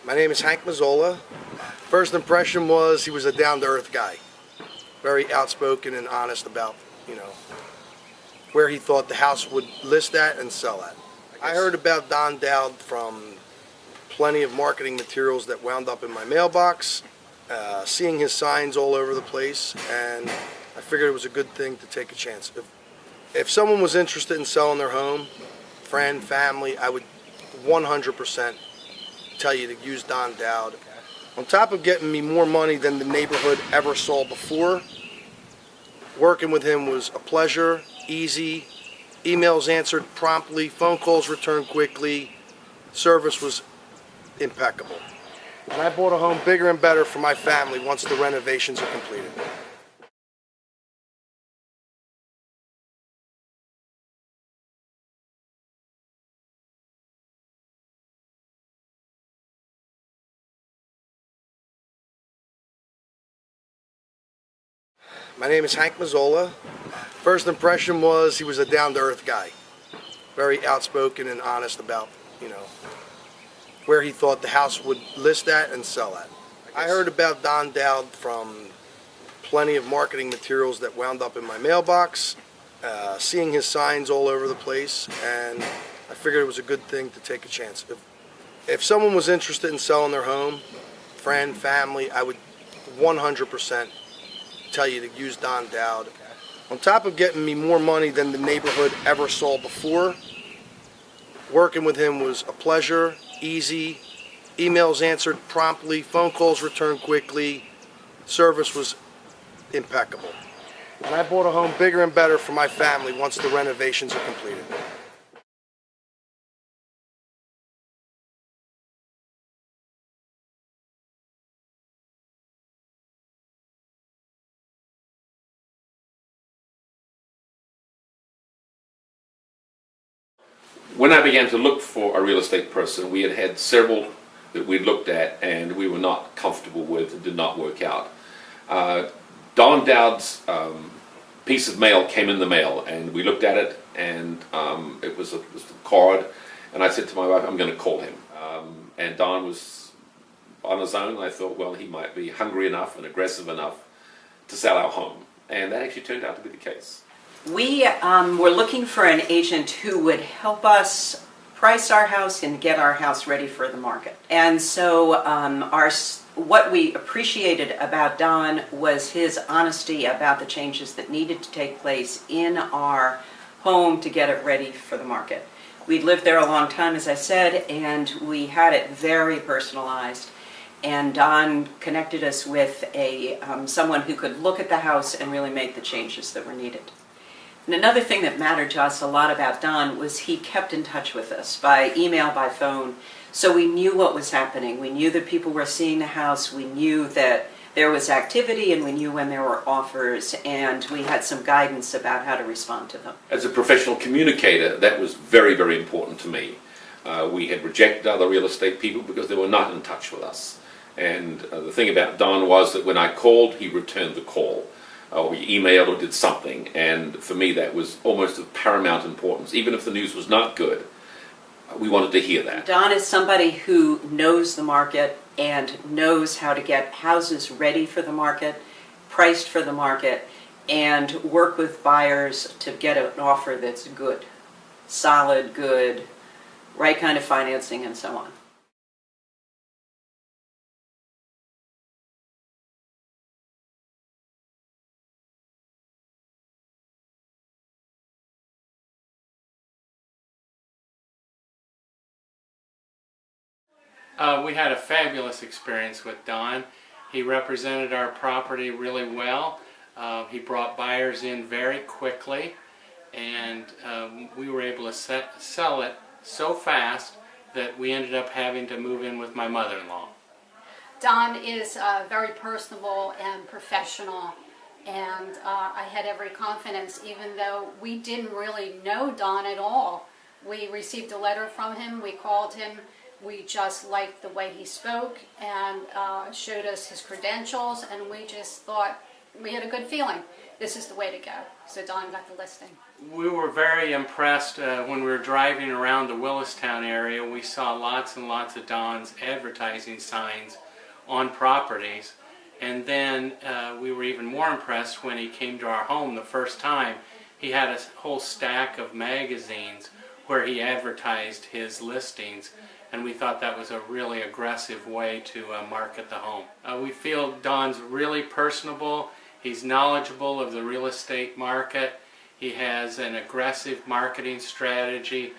My name is Hank Mazzola. First impression was he was a down-to-earth guy. Very outspoken and honest about, where he thought the house would list at and sell at. I heard about Don Dowd from plenty of marketing materials that wound up in my mailbox, seeing his signs all over the place, and I figured it was a good thing to take a chance. If someone was interested in selling their home, friend, family, I would 100% tell you to use Don Dowd. On top of getting me more money than the neighborhood ever saw before, working with him was a pleasure, easy, emails answered promptly, phone calls returned quickly, service was impeccable. And I bought a home bigger and better for my family once the renovations are completed. My name is Hank Mazzola. First impression was he was a down-to-earth guy. Very outspoken and honest about, where he thought the house would list at and sell at. I heard about Don Dowd from plenty of marketing materials that wound up in my mailbox, seeing his signs all over the place, and I figured it was a good thing to take a chance. If someone was interested in selling their home, friend, family, I would 100% tell you to use Don Dowd. On top of getting me more money than the neighborhood ever saw before, working with him was a pleasure, easy, emails answered promptly, phone calls returned quickly, service was impeccable. And I bought a home bigger and better for my family once the renovations are completed. When I began to look for a real estate person, we had several that we looked at and we were not comfortable with and did not work out. Don Dowd's piece of mail came in the mail and we looked at it, and it was a card, and I said to my wife, I'm going to call him. And Don was on his own. I thought, well, he might be hungry enough and aggressive enough to sell our home, and that actually turned out to be the case. We were looking for an agent who would help us price our house and get our house ready for the market. And so what we appreciated about Don was his honesty about the changes that needed to take place in our home to get it ready for the market. We'd lived there a long time, as I said, and we had it very personalized. And Don connected us with someone who could look at the house and really make the changes that were needed. And another thing that mattered to us a lot about Don was he kept in touch with us by email, by phone, so we knew what was happening. We knew that people were seeing the house, we knew that there was activity, and we knew when there were offers, and we had some guidance about how to respond to them. As a professional communicator, that was very, very important to me. We had rejected other real estate people because they were not in touch with us. And the thing about Don was that when I called, he returned the call. Or we emailed or did something, and for me that was almost of paramount importance. Even if the news was not good, we wanted to hear that. Don is somebody who knows the market and knows how to get houses ready for the market, priced for the market, and work with buyers to get an offer that's good, solid, good, right kind of financing, and so on. We had a fabulous experience with Don. He represented our property really well. He brought buyers in very quickly, and we were able to sell it so fast that we ended up having to move in with my mother-in-law. Don is very personable and professional, and I had every confidence, even though we didn't really know Don at all. We received a letter from him, we called him, we just liked the way he spoke and showed us his credentials, and we just thought we had a good feeling. This is the way to go. So Don got the listing. We were very impressed when we were driving around the Willistown area. We saw lots and lots of Don's advertising signs on properties. And then we were even more impressed when he came to our home the first time. He had a whole stack of magazines where he advertised his listings, and we thought that was a really aggressive way to market the home. We feel Don's really personable. He's knowledgeable of the real estate market. He has an aggressive marketing strategy,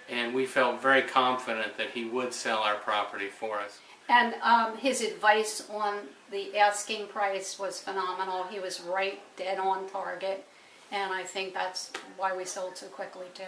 and we felt very confident that he would sell our property for us. And his advice on the asking price was phenomenal. He was right dead on target, and I think that's why we sold so quickly too.